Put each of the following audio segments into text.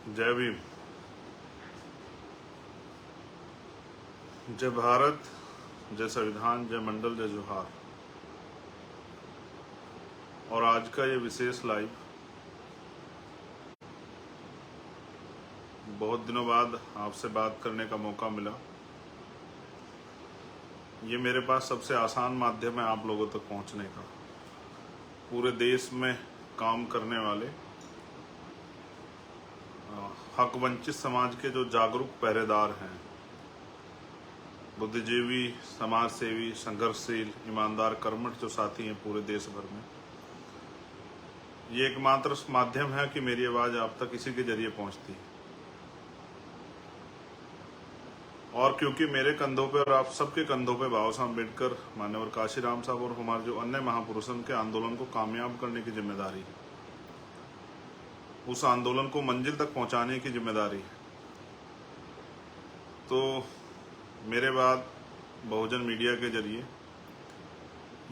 जय भीम। जय भारत, जय संविधान, जय मंडल, जय जोहार। और आज का ये विशेष लाइव बहुत दिनों बाद आपसे बात करने का मौका मिला। ये मेरे पास सबसे आसान माध्यम है आप लोगों तक पहुंचने का। पूरे देश में काम करने वाले हक वंचित समाज के जो जागरूक पहरेदार हैं, बुद्धिजीवी, समाज सेवी, संघर्षशील, ईमानदार, कर्मठ जो साथी हैं पूरे देश भर में, ये एकमात्र माध्यम है कि मेरी आवाज़ आप तक इसी के जरिए पहुंचती है। और क्योंकि मेरे कंधों पे और आप सबके कंधों पे बाबा साहब अम्बेडकर, मान्यवर काशीराम साहब और हमारे जो अन्य महापुरुषों के आंदोलन को कामयाब करने की जिम्मेदारी है, उस आंदोलन को मंजिल तक पहुंचाने की जिम्मेदारी है, तो मेरे बाद बहुजन मीडिया के जरिए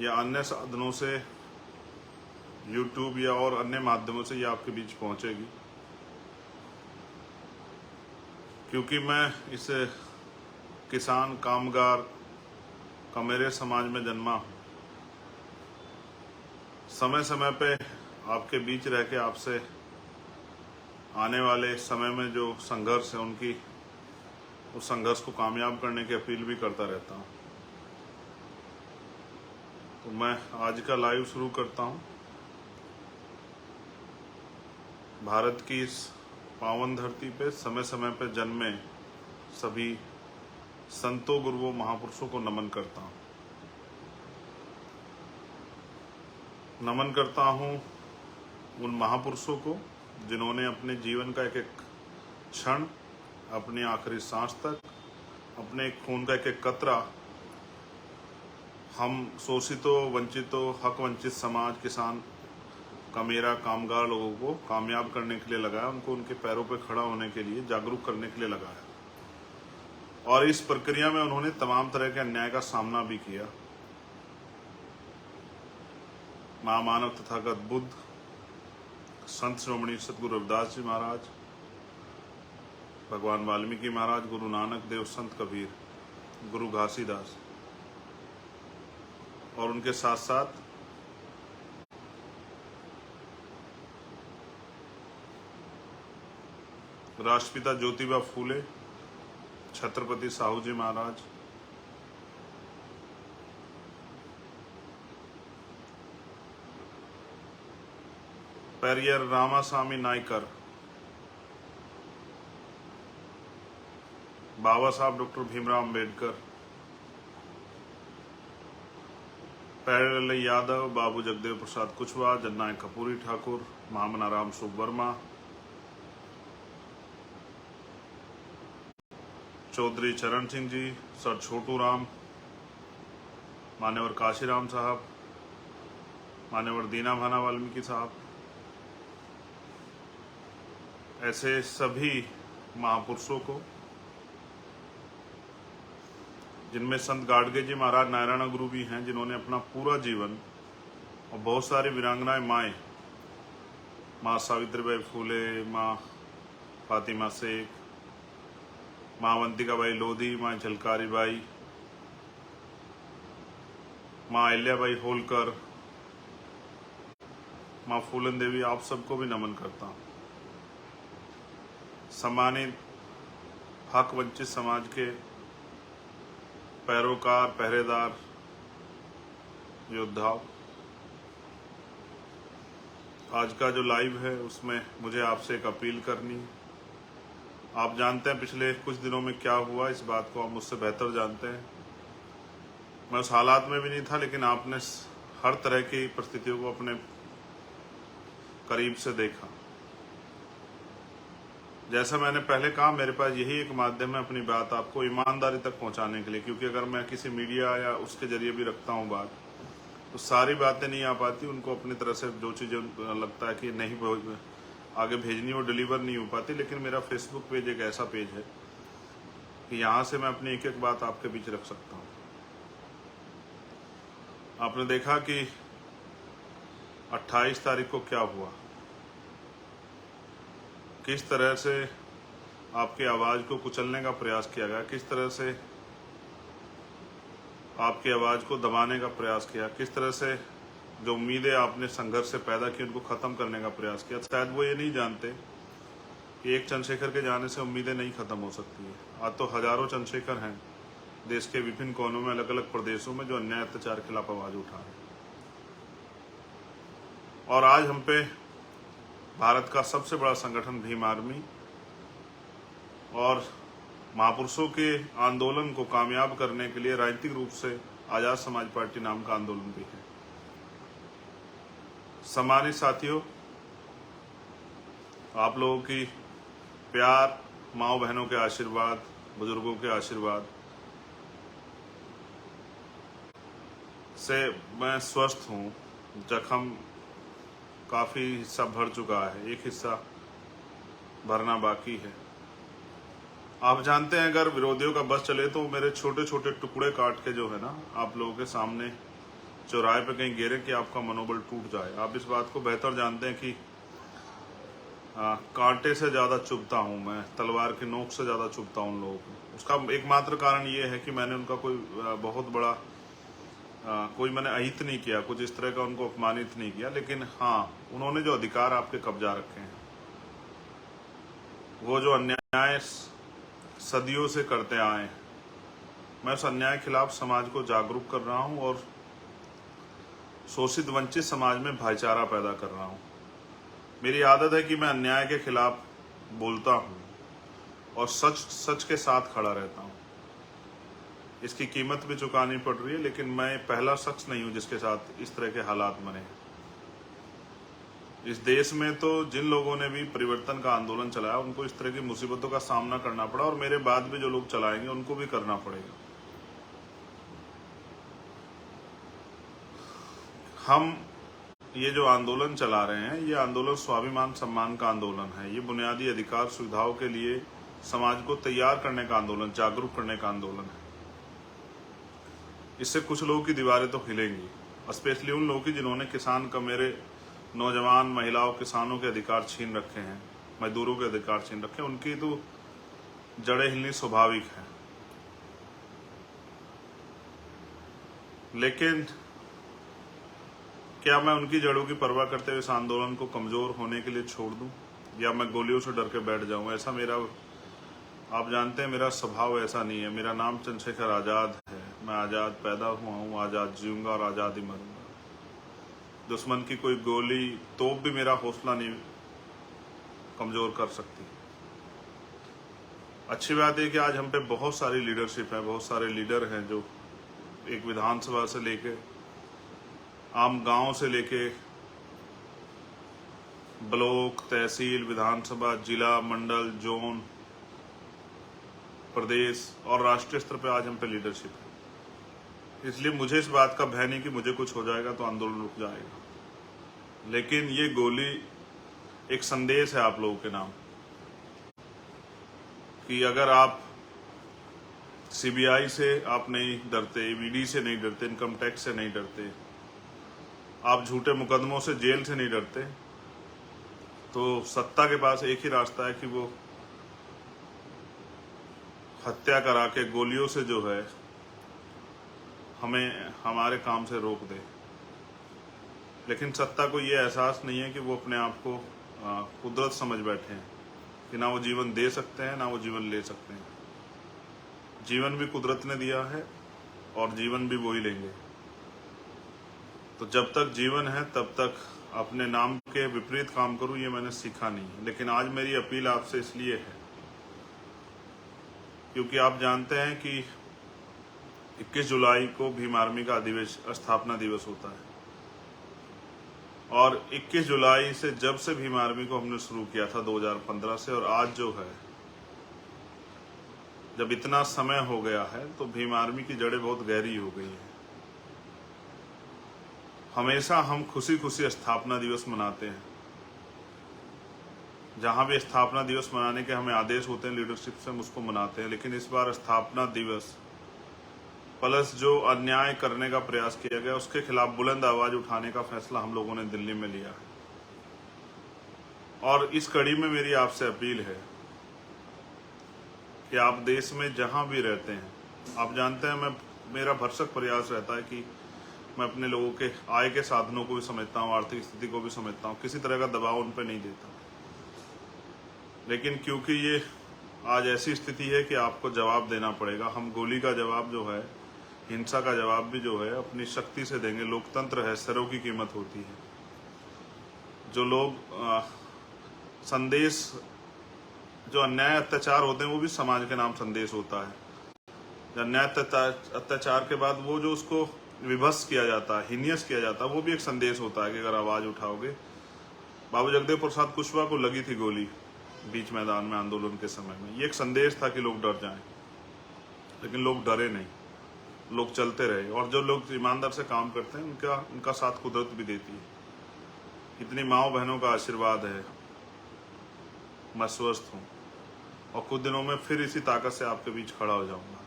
या अन्य साधनों से, यूट्यूब या और अन्य माध्यमों से ये आपके बीच पहुंचेगी। क्योंकि मैं इस किसान कामगार का मेरे समाज में जन्मा, समय समय पे आपके बीच रह के आपसे आने वाले समय में जो संघर्ष है उस संघर्ष को कामयाब करने की अपील भी करता रहता हूँ। तो मैं आज का लाइव शुरू करता हूँ। भारत की इस पावन धरती पे समय समय पे जन्मे सभी संतों, गुरुओं, महापुरुषों को नमन करता हूँ। नमन करता हूँ उन महापुरुषों को जिन्होंने अपने जीवन का एक एक क्षण, अपनी आखिरी सांस तक, अपने खून का एक एक कतरा हम शोषितों, वंचितों, हक वंचित समाज, किसान का, मेरा, कामगार लोगों को कामयाब करने के लिए लगाया, उनको उनके पैरों पर खड़ा होने के लिए, जागरूक करने के लिए लगाया। और इस प्रक्रिया में उन्होंने तमाम तरह के अन्याय का सामना भी किया। महामानव तथागत बुद्ध, संत श्रोमणी सतगुरु रविदास जी महाराज, भगवान वाल्मीकि महाराज, गुरु नानक देव, संत कबीर, गुरु घासीदास, और उनके साथ साथ राष्ट्रपिता ज्योतिबा फूले, छत्रपति साहू जी महाराज, पेरियर रामास्वामी नायकर, बाबा साहब डॉक्टर भीमराव अम्बेडकर, पैरल यादव, बाबू जगदेव प्रसाद कुशवाहा, जननायक कपूरी ठाकुर, महामना राम सुब वर्मा, चौधरी चरण सिंह जी, सर छोटू राम, मान्यवर काशीराम साहब, मान्यवर दीना भाना वाल्मीकि साहब, ऐसे सभी महापुरुषों को, जिनमें संत गाडगे जी महाराज नारायण गुरु भी हैं, जिन्होंने अपना पूरा जीवन, और बहुत सारी वीरांगनाएं माएँ, माँ सावित्रीबाई फूले, माँ फातिमा शेख, माँ अवंतिका बाई लोधी, माँ झलकारी बाई, माँ अहिल्याबाई होलकर, माँ फूलन देवी, आप सबको भी नमन करता हूँ। सम्मानित हक वंचित समाज के पैरोकार, पहरेदार, योद्धाओं, आज का जो लाइव है उसमें मुझे आपसे एक अपील करनी है। आप जानते हैं पिछले कुछ दिनों में क्या हुआ, इस बात को आप मुझसे बेहतर जानते हैं। मैं उस हालात में भी नहीं था, लेकिन आपने हर तरह की परिस्थितियों को अपने करीब से देखा। जैसा मैंने पहले कहा, मेरे पास यही एक माध्यम है अपनी बात आपको ईमानदारी तक पहुंचाने के लिए, क्योंकि अगर मैं किसी मीडिया या उसके जरिए भी रखता हूं बात, तो सारी बातें नहीं आ पाती, उनको अपनी तरह से जो चीज़ें लगता है कि नहीं आगे भेजनी, वो डिलीवर नहीं हो पाती। लेकिन मेरा फेसबुक पेज एक ऐसा पेज है कि यहाँ से मैं अपनी एक एक बात आपके बीच रख सकता हूँ। आपने देखा कि 28 तारीख को क्या हुआ, किस तरह से आपकी आवाज़ को कुचलने का प्रयास किया गया, किस तरह से आपकी आवाज़ को दबाने का प्रयास किया, किस तरह से जो उम्मीदें आपने संघर्ष से पैदा की उनको ख़त्म करने का प्रयास किया। शायद वो ये नहीं जानते कि एक चंद्रशेखर के जाने से उम्मीदें नहीं ख़त्म हो सकती है। आज तो हज़ारों चंद्रशेखर हैं देश के विभिन्न कोनों में, अलग अलग प्रदेशों में, जो अन्याय अत्याचार के खिलाफ आवाज़ उठा रहे हैं। और आज हम पे भारत का सबसे बड़ा संगठन भीम आर्मी और महापुरुषों के आंदोलन को कामयाब करने के लिए राजनीतिक रूप से आज़ाद समाज पार्टी नाम का आंदोलन भी है। सम्मानित साथियों, आप लोगों की प्यार, माओ बहनों के आशीर्वाद, बुजुर्गों के आशीर्वाद से मैं स्वस्थ हूँ। जख्म काफ़ी हिस्सा भर चुका है, एक हिस्सा भरना बाकी है। आप जानते हैं अगर विरोधियों का बस चले तो मेरे छोटे छोटे टुकड़े काट के जो है ना आप लोगों के सामने चौराहे पे कहीं गिरे कि आपका मनोबल टूट जाए। आप इस बात को बेहतर जानते हैं कि कांटे से ज़्यादा चुभता हूँ मैं, तलवार की नोक से ज़्यादा चुभता हूँ उन लोगों को। उसका एकमात्र कारण ये है कि मैंने उनका कोई बहुत बड़ा कोई मैंने अहित नहीं किया, कुछ इस तरह का उनको अपमानित नहीं किया, लेकिन हाँ, उन्होंने जो अधिकार आपके कब्जा रखे हैं, वो जो अन्याय सदियों से करते आए, मैं उस अन्याय के खिलाफ समाज को जागरूक कर रहा हूँ और शोषित वंचित समाज में भाईचारा पैदा कर रहा हूँ। मेरी आदत है कि मैं अन्याय के खिलाफ बोलता हूँ और सच के साथ खड़ा रहता हूँ। इसकी कीमत भी चुकानी पड़ रही है, लेकिन मैं पहला शख्स नहीं हूँ जिसके साथ इस तरह के हालात बने। इस देश में तो जिन लोगों ने भी परिवर्तन का आंदोलन चलाया उनको इस तरह की मुसीबतों का सामना करना पड़ा, और मेरे बाद भी जो लोग चलाएंगे उनको भी करना पड़ेगा। हम ये जो आंदोलन चला रहे हैं, ये आंदोलन स्वाभिमान सम्मान का आंदोलन है। ये बुनियादी अधिकार सुविधाओं के लिए समाज को तैयार करने का आंदोलन, जागरूक करने का आंदोलन है। इससे कुछ लोगों की दीवारें तो हिलेंगी, स्पेशली उन लोगों की जिन्होंने किसान का, मेरे नौजवान, महिलाओं, किसानों के अधिकार छीन रखे हैं, मजदूरों के अधिकार छीन रखे हैं। उनकी तो जड़ें हिलनी स्वाभाविक है। लेकिन क्या मैं उनकी जड़ों की परवाह करते हुए इस आंदोलन को कमजोर होने के लिए छोड़ दूं, या मैं गोलियों से डर के बैठ जाऊं? ऐसा मेरा, आप जानते हैं मेरा स्वभाव ऐसा नहीं है। मेरा नाम चंद्रशेखर आज़ाद है। मैं आज़ाद पैदा हुआ हूँ, आज़ाद जीऊंगा और आज़ाद ही मरूंगा। दुश्मन की कोई गोली, तोप भी मेरा हौसला नहीं कमजोर कर सकती। अच्छी बात है कि आज हम पे बहुत सारी लीडरशिप है, बहुत सारे लीडर हैं जो एक विधानसभा से लेके, आम गांव से लेके ब्लॉक, तहसील, विधानसभा, जिला, मंडल, जोन, प्रदेश और राष्ट्रीय स्तर पे आज हम पे लीडरशिप है। इसलिए मुझे इस बात का भय नहीं कि मुझे कुछ हो जाएगा तो आंदोलन रुक जाएगा। लेकिन ये गोली एक संदेश है आप लोगों के नाम कि अगर आप सीबीआई से आप नहीं डरते, ईडी से नहीं डरते, इनकम टैक्स से नहीं डरते, आप झूठे मुकदमों से, जेल से नहीं डरते, तो सत्ता के पास एक ही रास्ता है कि वो हत्या करा के गोलियों से जो है हमें हमारे काम से रोक दे। लेकिन सत्ता को ये एहसास नहीं है कि वो अपने आप को कुदरत समझ बैठे हैं कि ना वो जीवन दे सकते हैं ना वो जीवन ले सकते हैं। जीवन भी कुदरत ने दिया है और जीवन भी वो ही लेंगे। तो जब तक जीवन है तब तक अपने नाम के विपरीत काम करूं, ये मैंने सीखा नहीं है। लेकिन आज मेरी अपील आपसे इसलिए है क्योंकि आप जानते हैं कि 21 जुलाई को भीम आर्मी का स्थापना दिवस होता है, और 21 जुलाई से जब से भीम आर्मी को हमने शुरू किया था 2015 से, और आज जो है जब इतना समय हो गया है, तो भीम आर्मी की जड़ें बहुत गहरी हो गई है। हमेशा हम खुशी खुशी स्थापना दिवस मनाते हैं। जहां भी स्थापना दिवस मनाने के हमें आदेश होते हैं लीडरशिप से, हम उसको मनाते हैं। लेकिन इस बार स्थापना दिवस प्लस जो अन्याय करने का प्रयास किया गया उसके खिलाफ बुलंद आवाज उठाने का फैसला हम लोगों ने दिल्ली में लिया है। और इस कड़ी में मेरी आपसे अपील है कि आप देश में जहां भी रहते हैं, आप जानते हैं मेरा भरसक प्रयास रहता है कि मैं अपने लोगों के आय के साधनों को भी समझता हूँ, आर्थिक स्थिति को भी समझता हूँ, किसी तरह का दबाव उन पर नहीं देता। लेकिन क्योंकि ये आज ऐसी स्थिति है कि आपको जवाब देना पड़ेगा, हम गोली का जवाब जो है, हिंसा का जवाब भी जो है अपनी शक्ति से देंगे। लोकतंत्र है, सरों की कीमत होती है। जो लोग संदेश, जो अन्याय अत्याचार होते हैं वो भी समाज के नाम संदेश होता है। अन्याय अत्याचार के बाद वो जो उसको विभत्स किया जाता है, हीनियस किया जाता है, वो भी एक संदेश होता है कि अगर आवाज उठाओगे। बाबू जगदेव प्रसाद कुशवाहा को लगी थी गोली बीच मैदान में आंदोलन के समय में, ये एक संदेश था कि लोग डर जाएं, लेकिन लोग डरे नहीं, लोग चलते रहे। और जो लोग ईमानदार से काम करते हैं उनका साथ कुदरत भी देती है। इतनी माओ बहनों का आशीर्वाद है, मैं स्वस्थ हूँ और कुछ दिनों में फिर इसी ताकत से आपके बीच खड़ा हो जाऊंगा।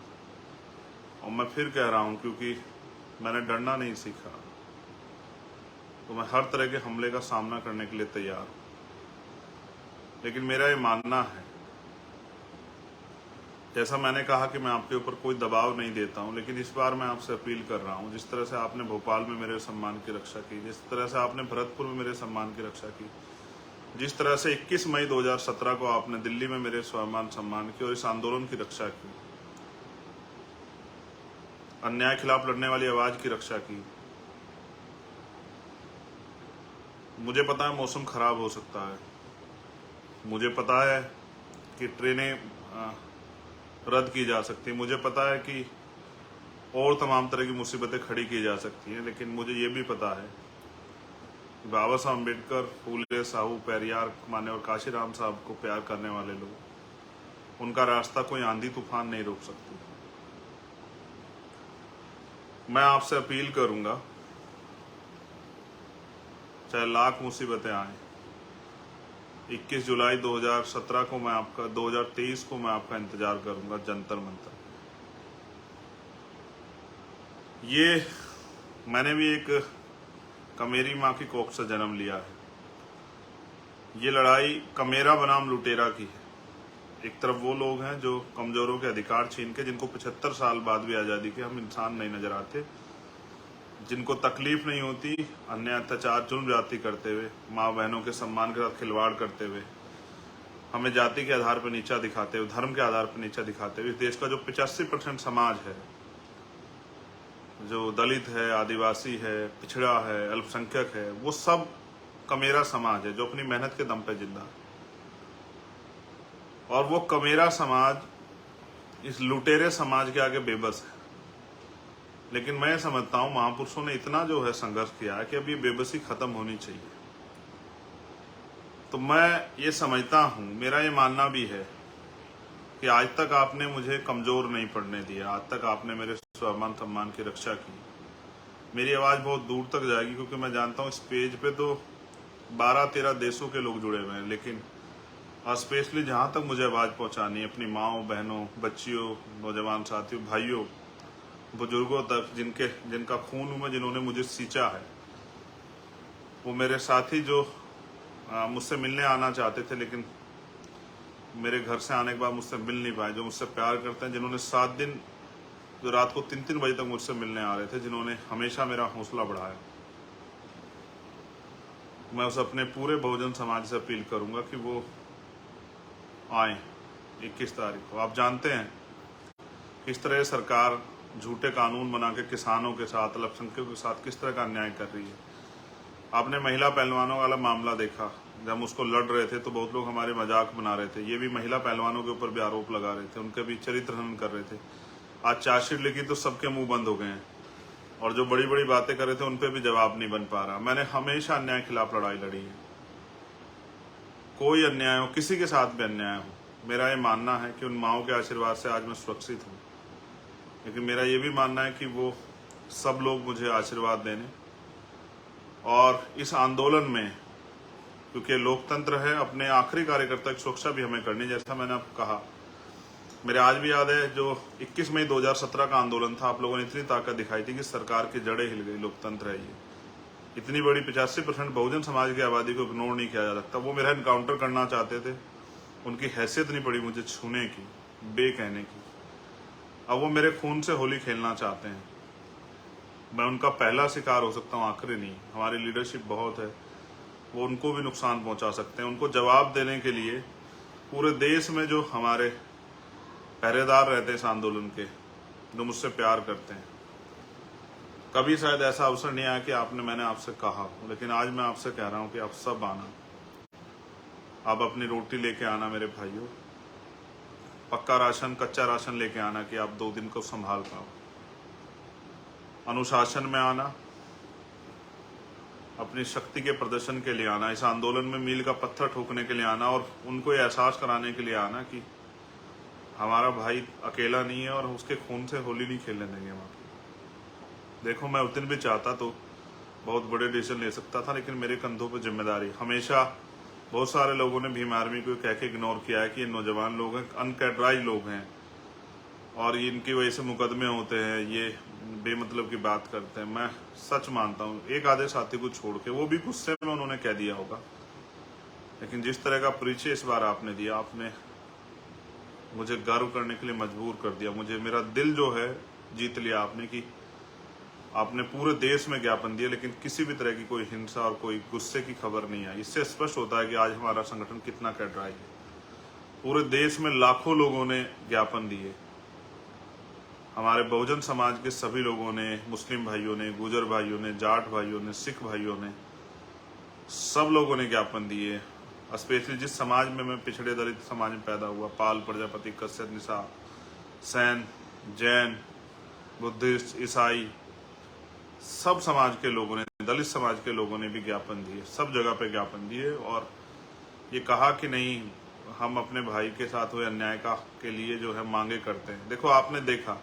और मैं फिर कह रहा हूँ, क्योंकि मैंने डरना नहीं सीखा, तो मैं हर तरह के हमले का सामना करने के लिए तैयार हूँ। लेकिन मेरा ये मानना है, जैसा मैंने कहा कि मैं आपके ऊपर कोई दबाव नहीं देता हूं, लेकिन इस बार मैं आपसे अपील कर रहा हूं, जिस तरह से आपने भोपाल में मेरे सम्मान की रक्षा की, जिस तरह से आपने भरतपुर में मेरे सम्मान की रक्षा की, जिस तरह से 21 मई 2017 को आपने दिल्ली में मेरे स्वाभिमान सम्मान की और इस आंदोलन की रक्षा की, अन्याय खिलाफ लड़ने वाली आवाज की रक्षा की। मुझे पता है मौसम खराब हो सकता है, मुझे पता है कि ट्रेनें रद्द की जा सकती है, मुझे पता है कि और तमाम तरह की मुसीबतें खड़ी की जा सकती हैं, लेकिन मुझे ये भी पता है कि बाबा साहब अम्बेडकर, फूले, साहू, पेरियार, मान्यवर काशीराम साहब को प्यार करने वाले लोग, उनका रास्ता कोई आंधी तूफान नहीं रोक सकती। मैं आपसे अपील करूंगा, चाहे लाख मुसीबतें आए, 21 जुलाई 2017 को मैं आपका 2023 को मैं आपका इंतजार करूंगा जंतर मंतर। ये मैंने भी एक कमेरी माँ की कोख से जन्म लिया है। ये लड़ाई कमेरा बनाम लुटेरा की है। एक तरफ वो लोग हैं जो कमजोरों के अधिकार छीन के, जिनको 75 साल बाद भी आज़ादी के हम इंसान नहीं नजर आते, जिनको तकलीफ नहीं होती अन्य अत्याचार जुल्म जाति करते हुए, माँ बहनों के सम्मान के साथ खिलवाड़ करते हुए, हमें जाति के आधार पर नीचा दिखाते हुए, धर्म के आधार पर नीचा दिखाते हुए, देश का जो 85% समाज है, जो दलित है, आदिवासी है, पिछड़ा है, अल्पसंख्यक है, वो सब कमेरा समाज है जो अपनी मेहनत के दम पे जिंदा है। और वो कमेरा समाज इस लुटेरे समाज के आगे बेबस है। लेकिन मैं समझता हूं महापुरुषों ने इतना जो है संघर्ष किया है कि अब ये बेबसी खत्म होनी चाहिए। तो मैं ये समझता हूं, मेरा ये मानना भी है कि आज तक आपने मुझे कमजोर नहीं पड़ने दिया, आज तक आपने मेरे स्वाभिमान सम्मान की रक्षा की। मेरी आवाज बहुत दूर तक जाएगी, क्योंकि मैं जानता हूं इस पेज पे तो 12-13 देशों के लोग जुड़े हुए हैं, लेकिन स्पेशली जहां तक मुझे आवाज पहुंचानी है, अपनी माओ, बहनों, बच्चियों, नौजवान साथियों, भाइयों, बुजुर्गों तक, जिनका खून में जिन्होंने मुझे सींचा है, वो मेरे साथी जो मुझसे मिलने आना चाहते थे, लेकिन मेरे घर से आने के बाद मुझसे मिल नहीं पाए, जो मुझसे प्यार करते हैं, जिन्होंने 7 दिन, जो रात को 3-3 बजे तक मुझसे मिलने आ रहे थे, जिन्होंने हमेशा मेरा हौसला बढ़ाया, मैं उस अपने पूरे बहुजन समाज से अपील करूंगा कि वो आए 21 तारीख को। आप जानते हैं किस तरह सरकार झूठे कानून बना के किसानों के साथ, अल्पसंख्यकों के साथ किस तरह का अन्याय कर रही है। आपने महिला पहलवानों वाला मामला देखा, जब हम उसको लड़ रहे थे तो बहुत लोग हमारे मजाक बना रहे थे, ये भी महिला पहलवानों के ऊपर भी आरोप लगा रहे थे, उनके भी चरित्र हनन कर रहे थे। आज चार्जशीट लिखी तो सबके मुंह बंद हो गए हैं, और जो बड़ी बड़ी बातें कर रहे थे उन पर भी जवाब नहीं बन पा रहा। मैंने हमेशा अन्याय खिलाफ लड़ाई लड़ी है, कोई अन्याय हो, किसी के साथ भी अन्याय हो, मेरा ये मानना है कि उन माओं के आशीर्वाद से आज मैं सुरक्षित हूँ। लेकिन मेरा ये भी मानना है कि वो सब लोग मुझे आशीर्वाद देने, और इस आंदोलन में, क्योंकि लोकतंत्र है, अपने आखिरी कार्यकर्ता की सुरक्षा भी हमें करनी। जैसा मैंने आपको कहा, मेरे आज भी याद है जो 21 मई 2017 का आंदोलन था, आप लोगों ने इतनी ताकत दिखाई थी कि सरकार की जड़ें हिल गई। लोकतंत्र है ये, इतनी बड़ी 85% बहुजन समाज की आबादी को इग्नोर नहीं किया जा सकता। वो मेरा इनकाउंटर करना चाहते थे, उनकी हैसियत नहीं पड़ी मुझे छूने की, बे कहने की। अब वो मेरे खून से होली खेलना चाहते हैं। मैं उनका पहला शिकार हो सकता हूँ, आखिरी नहीं। हमारी लीडरशिप बहुत है, वो उनको भी नुकसान पहुंचा सकते हैं। उनको जवाब देने के लिए पूरे देश में जो हमारे पहरेदार रहते हैं इस आंदोलन के, जो मुझसे प्यार करते हैं, कभी शायद ऐसा अवसर नहीं आया कि मैंने आपसे कहा, लेकिन आज मैं आपसे कह रहा हूं कि आप सब आना, आप अपनी रोटी लेके आना मेरे भाइयों, पक्का राशन, कच्चा राशन लेके आना कि आप 2 दिन को संभाल पाओ। अनुशासन में आना, अपनी शक्ति के प्रदर्शन के लिए आना, इस आंदोलन में मील का पत्थर ठोकने के लिए आना और उनको ये एहसास कराने के लिए आना कि हमारा भाई अकेला नहीं है और उसके खून से होली नहीं खेलने देंगे वहाँ। देखो, मैं उस दिन भी चाहता तो बहुत बड़े डिसीजन ले सकता था, लेकिन मेरे कंधों पर जिम्मेदारी। हमेशा बहुत सारे लोगों ने भीम आर्मी को कह के इग्नोर किया है कि ये नौजवान लोग हैं, अनकैटराइज लोग हैं और इनकी वजह से मुकदमे होते हैं, ये बेमतलब की बात करते हैं। मैं सच मानता हूँ, एक आधे साथी को छोड़ के, वो भी गुस्से में उन्होंने कह दिया होगा, लेकिन जिस तरह का परिचय इस बार आपने दिया, आपने मुझे गर्व करने के लिए मजबूर कर दिया। मुझे मेरा दिल जो है जीत लिया आपने कि आपने पूरे देश में ज्ञापन दिया, लेकिन किसी भी तरह की कोई हिंसा और कोई गुस्से की खबर नहीं आई। इससे स्पष्ट होता है कि आज हमारा संगठन कितना कैडराइज है। पूरे देश में लाखों लोगों ने ज्ञापन दिए, हमारे बहुजन समाज के सभी लोगों ने, मुस्लिम भाइयों ने, गुजर भाइयों ने, जाट भाइयों ने, सिख भाइयों ने, सब लोगों ने ज्ञापन दिए। स्पेशली जिस समाज में मैं पिछड़े दलित समाज में पैदा हुआ, पाल, प्रजापति, कश्यप, निशा, सैन, जैन, बुद्धिस्ट, ईसाई, सब समाज के लोगों ने, दलित समाज के लोगों ने भी ज्ञापन दिए, सब जगह पे ज्ञापन दिए और ये कहा कि नहीं, हम अपने भाई के साथ हुए अन्याय के लिए जो है मांगे करते हैं। देखो, आपने देखा,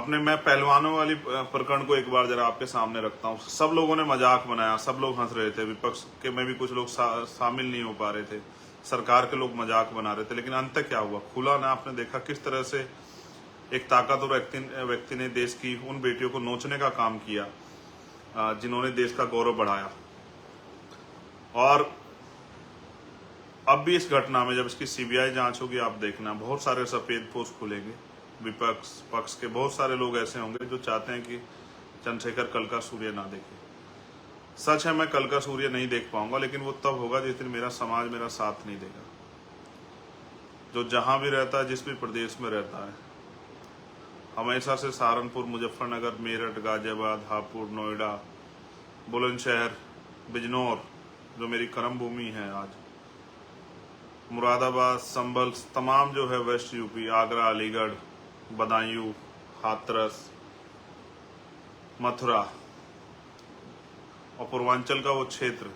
मैं पहलवानों वाली प्रकरण को एक बार जरा आपके सामने रखता हूँ। सब लोगों ने मजाक बनाया, सब लोग हंस रहे थे, विपक्ष के में भी कुछ लोग शामिल नहीं हो पा रहे थे, सरकार के लोग मजाक बना रहे थे, लेकिन अंत क्या हुआ? खुला ना, आपने देखा किस तरह से एक ताकतवर व्यक्ति ने देश की उन बेटियों को नोचने का काम किया जिन्होंने देश का गौरव बढ़ाया। और अब भी इस घटना में जब इसकी सीबीआई जांच होगी, आप देखना बहुत सारे सफेद पोस्ट खुलेंगे। विपक्ष पक्ष के बहुत सारे लोग ऐसे होंगे जो चाहते हैं कि चंद्रशेखर कल का सूर्य ना देखे। सच है, मैं कल का सूर्य नहीं देख पाऊंगा, लेकिन वो तब होगा जिस दिन मेरा समाज मेरा साथ नहीं देगा। जो जहां भी रहता है, जिस भी प्रदेश में रहता है, हमेशा से सहारनपुर, मुजफ्फरनगर, मेरठ, गाजियाबाद, हापुड़, नोएडा, बुलंदशहर, बिजनौर जो मेरी कर्म भूमि है आज, मुरादाबाद, संभल, तमाम जो है वेस्ट यूपी, आगरा, अलीगढ़, बदायूं, हाथरस, मथुरा और पूर्वांचल का वो क्षेत्र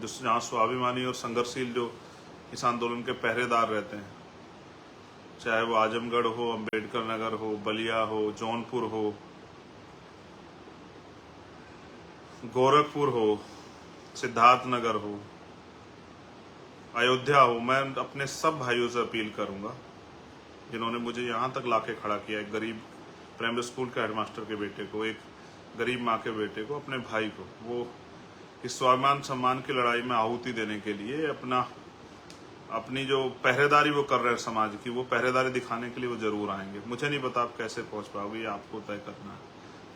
जहाँ स्वाभिमानी और संघर्षशील जो इस आंदोलन के पहरेदार रहते हैं, चाहे वो आजमगढ़ हो, अंबेडकर नगर हो, बलिया हो, जौनपुर हो, गोरखपुर हो, सिद्धार्थ नगर हो, अयोध्या हो, मैं अपने सब भाइयों से अपील करूंगा जिन्होंने मुझे यहाँ तक लाके खड़ा किया, एक गरीब प्राइमरी स्कूल के हेडमास्टर के बेटे को, एक गरीब माँ के बेटे को, अपने भाई को, वो इस स्वाभिमान सम्मान की लड़ाई में आहुति देने के लिए अपनी जो पहरेदारी वो कर रहे हैं समाज की, वो पहरेदारी दिखाने के लिए वो जरूर आएंगे। मुझे नहीं पता आप कैसे पहुंच पाओगे, ये आपको तय करना है।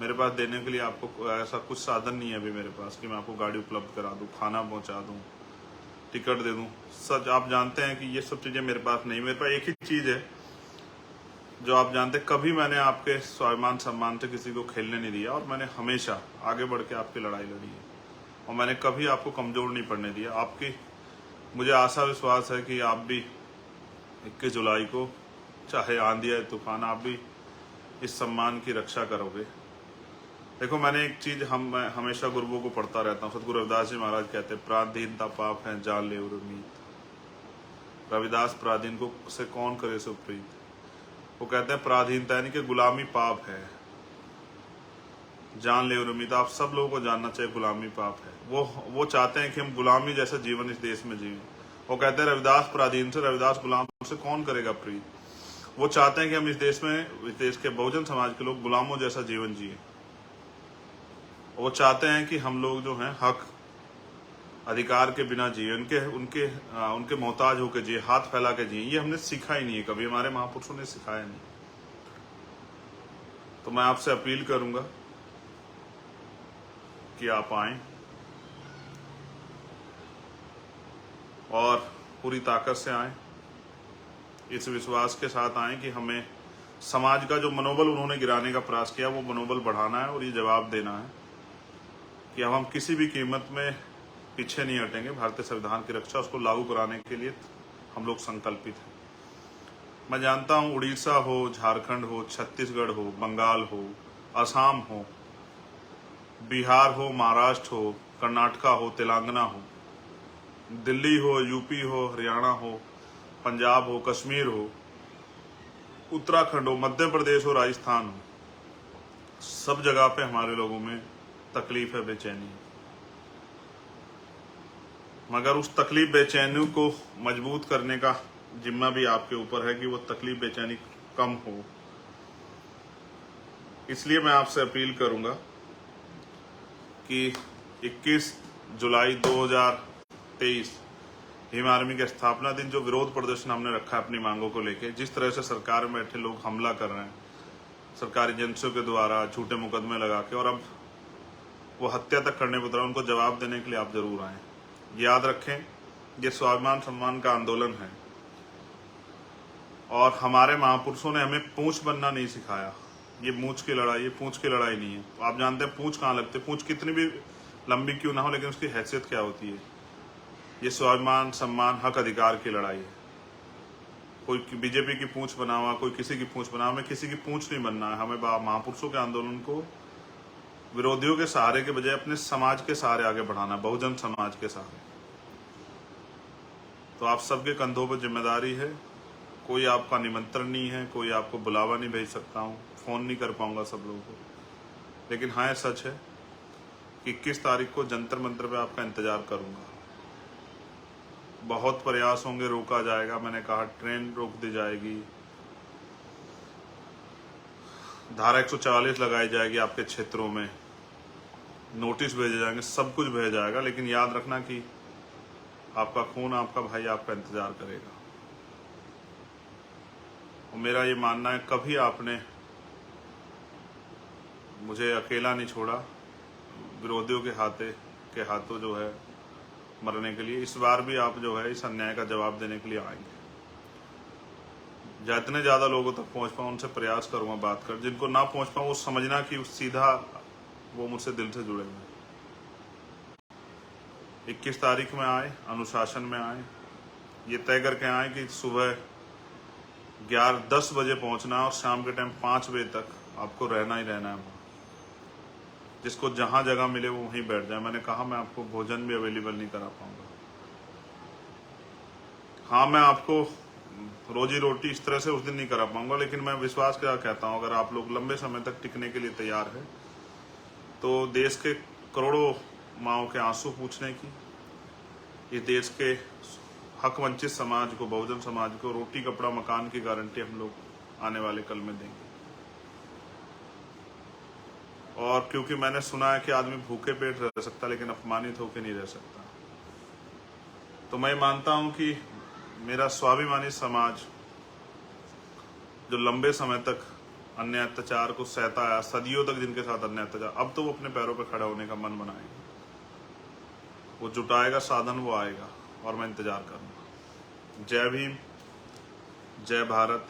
मेरे पास देने के लिए आपको ऐसा कुछ साधन नहीं है अभी मेरे पास कि मैं आपको गाड़ी उपलब्ध करा दूं, खाना पहुंचा दूं, टिकट दे दूं। सच आप जानते हैं कि ये सब चीजें मेरे पास नहीं। मेरे पास एक ही चीज है जो आप जानते, कभी मैंने आपके स्वाभिमान सम्मान से किसी को खेलने नहीं दिया और मैंने हमेशा आगे बढ़ के आपकी लड़ाई लड़ी है और मैंने कभी आपको कमजोर नहीं पड़ने दिया। आपकी मुझे आशा विश्वास है कि आप भी 21 जुलाई को, चाहे आंधी या तूफान, आप भी इस सम्मान की रक्षा करोगे। देखो, मैंने एक चीज मैं हमेशा गुरुओं को पढ़ता रहता हूँ। सतगुरु रविदास जी महाराज कहते हैं, पराधीनता पाप है, जान ले उर्मीत। रविदास पराधीन को से कौन करे सो प्रीत। वो कहते हैं पराधीनता यानी कि गुलामी पाप है, जान ले उर्मीत। आप सब लोगों को जानना चाहिए गुलामी पाप है। वो चाहते हैं कि हम गुलामी जैसा जीवन इस देश में जिए। वो कहते हैं रविदास पराधीन से, रविदास गुलाम से कौन करेगा प्रीत। वो चाहते हैं कि हम इस देश के बहुजन समाज के लोग गुलामों जैसा जीवन जिए। वो चाहते हैं कि हम लोग जो हैं हक अधिकार के बिना जिए, उनके मोहताज होकर जिए, हाथ फैला के जिए। ये हमने सीखा ही नहीं है, कभी हमारे महापुरुषों ने सिखाया नहीं। तो मैं आपसे अपील करूंगा कि आप आएं और पूरी ताकत से आएं, इस विश्वास के साथ आएं कि हमें समाज का जो मनोबल उन्होंने गिराने का प्रयास किया वो मनोबल बढ़ाना है और ये जवाब देना है कि अब हम किसी भी कीमत में पीछे नहीं हटेंगे। भारतीय संविधान की रक्षा, उसको लागू कराने के लिए हम लोग संकल्पित हैं। मैं जानता हूं उड़ीसा हो, झारखंड हो, छत्तीसगढ़ हो, बंगाल हो, असम हो, बिहार हो, महाराष्ट्र हो, कर्नाटका हो, तेलंगाना हो, दिल्ली हो, यूपी हो, हरियाणा हो, पंजाब हो, कश्मीर हो, उत्तराखंड हो, मध्य प्रदेश हो, राजस्थान हो, सब जगह पे हमारे लोगों में तकलीफ है, बेचैनी है। मगर उस तकलीफ बेचैनी को मजबूत करने का जिम्मा भी आपके ऊपर है कि वो तकलीफ बेचैनी कम हो। इसलिए मैं आपसे अपील करूंगा कि 21 जुलाई 2023 हिम आर्मी के स्थापना दिन जो विरोध प्रदर्शन हमने रखा है अपनी मांगों को लेके, जिस तरह से सरकार में बैठे लोग हमला कर रहे हैं सरकारी एजेंसियों के द्वारा, झूठे मुकदमे लगा के, और अब वो हत्या तक करने पर उतरा, उनको जवाब देने के लिए आप जरूर आए। याद रखें, ये स्वाभिमान सम्मान का आंदोलन है और हमारे महापुरुषों ने हमें पूंछ बनना नहीं सिखाया। ये मूंछ की लड़ाई, ये पूंछ की लड़ाई नहीं है। तो आप जानते हैं पूंछ कहाँ लगती है, पूंछ कितनी भी लंबी क्यों ना हो, लेकिन उसकी हैसियत क्या होती है। ये स्वाभिमान सम्मान हक अधिकार की लड़ाई है। कोई बीजेपी की पूंछ बना हुआ, कोई किसी की पूंछ बना हुआ, हमें किसी की पूंछ नहीं बनना है। हमें महापुरुषों के आंदोलन को विरोधियों के सहारे के बजाय अपने समाज के सहारे आगे बढ़ाना, बहुजन समाज के सहारे। तो आप सबके कंधों पर जिम्मेदारी है। कोई आपका निमंत्रण नहीं है, कोई आपको बुलावा नहीं भेज सकता हूँ, फोन नहीं कर पाऊंगा सब लोगों को, लेकिन हाँ सच है कि 21 तारीख को जंतर मंतर पे आपका इंतजार करूंगा। बहुत प्रयास होंगे, रोका जाएगा, मैंने कहा ट्रेन रोक दी जाएगी, धारा 144 लगाई जाएगी, आपके क्षेत्रों में नोटिस भेजे जाएंगे, सब कुछ भेजा जाएगा, लेकिन याद रखना कि आपका खून, आपका भाई आपका इंतजार करेगा। और मेरा ये मानना है, कभी आपने मुझे अकेला नहीं छोड़ा विरोधियों के हाथों जो है मरने के लिए। इस बार भी आप जो है इस अन्याय का जवाब देने के लिए आएंगे। जितने ज्यादा लोगों तक पहुंच पाऊं उनसे प्रयास करूंगा बात कर। जिनको ना पहुंच पाऊं वो समझना कि सीधा वो मुझसे दिल से जुड़े हुए। 21 तारीख में आए, अनुशासन में आए, ये तय करके आए कि सुबह 10 बजे पहुंचना और शाम के टाइम 5 बजे तक आपको रहना ही रहना है। जिसको जहां जगह मिले वो वहीं बैठ जाए। मैंने कहा मैं आपको भोजन भी अवेलेबल नहीं करा पाऊंगा। हाँ, मैं आपको रोजी रोटी इस तरह से उस दिन नहीं करा पाऊंगा, लेकिन मैं विश्वास क्या कहता हूं, अगर आप लोग लंबे समय तक टिकने के लिए तैयार है तो देश के करोड़ों माओं के आंसू पूछने की, इस देश के हक वंचित समाज को, बहुजन समाज को रोटी कपड़ा मकान की गारंटी हम लोग आने वाले कल में देंगे। और क्योंकि मैंने सुना है कि आदमी भूखे पेट रह सकता लेकिन अपमानित होकर नहीं रह सकता, तो मैं मानता हूं कि मेरा स्वाभिमानी समाज जो लंबे समय तक अन्य अत्याचार को सहता आया, सदियों तक जिनके साथ अन्य अत्याचार, अब तो वो अपने पैरों पर खड़ा होने का मन बनाएगा, वो जुटाएगा साधन, वो आएगा और मैं इंतजार करूंगा। जय भीम, जय भारत,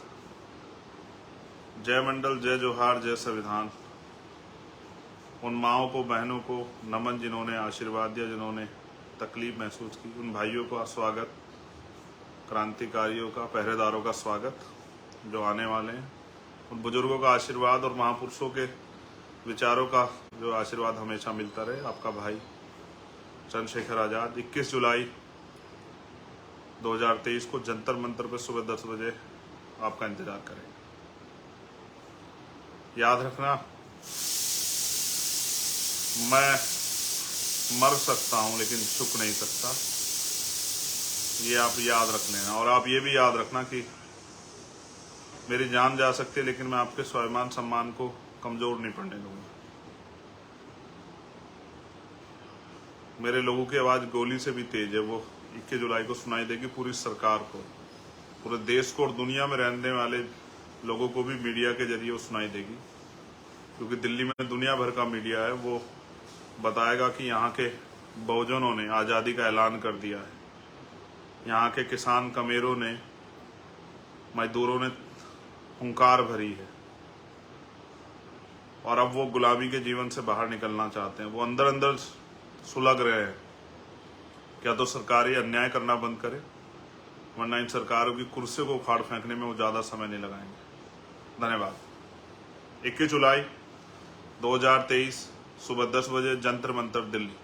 जय मंडल, जय जोहार, जय संविधान। उन माओं को, बहनों को नमन जिन्होंने आशीर्वाद दिया, जिन्होंने तकलीफ महसूस की। उन भाइयों का स्वागत, क्रांतिकारियों का, पहरेदारों का स्वागत जो आने वाले हैं। उन बुजुर्गों का आशीर्वाद और महापुरुषों के विचारों का जो आशीर्वाद हमेशा मिलता रहे। आपका भाई चंद्रशेखर आजाद 21 जुलाई 2023 को जंतर मंतर पर सुबह 10 बजे आपका इंतजार करेगा। याद रखना, मैं मर सकता हूं लेकिन झुक नहीं सकता, ये आप याद रख लेना। और आप ये भी याद रखना कि मेरी जान जा सकती है लेकिन मैं आपके स्वाभिमान सम्मान को कमजोर नहीं पड़ने दूंगा। मेरे लोगों की आवाज़ गोली से भी तेज है, वो 21 जुलाई को सुनाई देगी पूरी सरकार को, पूरे देश को और दुनिया में रहने वाले लोगों को भी मीडिया के जरिए वो सुनाई देगी। क्योंकि दिल्ली में दुनिया भर का मीडिया है, वो बताएगा कि यहाँ के बहुजनों ने आज़ादी का ऐलान कर दिया है, यहाँ के किसान कमेरों ने, मजदूरों ने हुंकार भरी है और अब वो गुलामी के जीवन से बाहर निकलना चाहते हैं। वो अंदर अंदर सुलग रहे हैं। क्या तो सरकार ये अन्याय करना बंद करे, वरना इन सरकारों की कुर्सियों को उखाड़ फेंकने में वो ज़्यादा समय नहीं लगाएंगे। धन्यवाद। 21 जुलाई 2023 सुबह 10 बजे जंतर मंतर दिल्ली।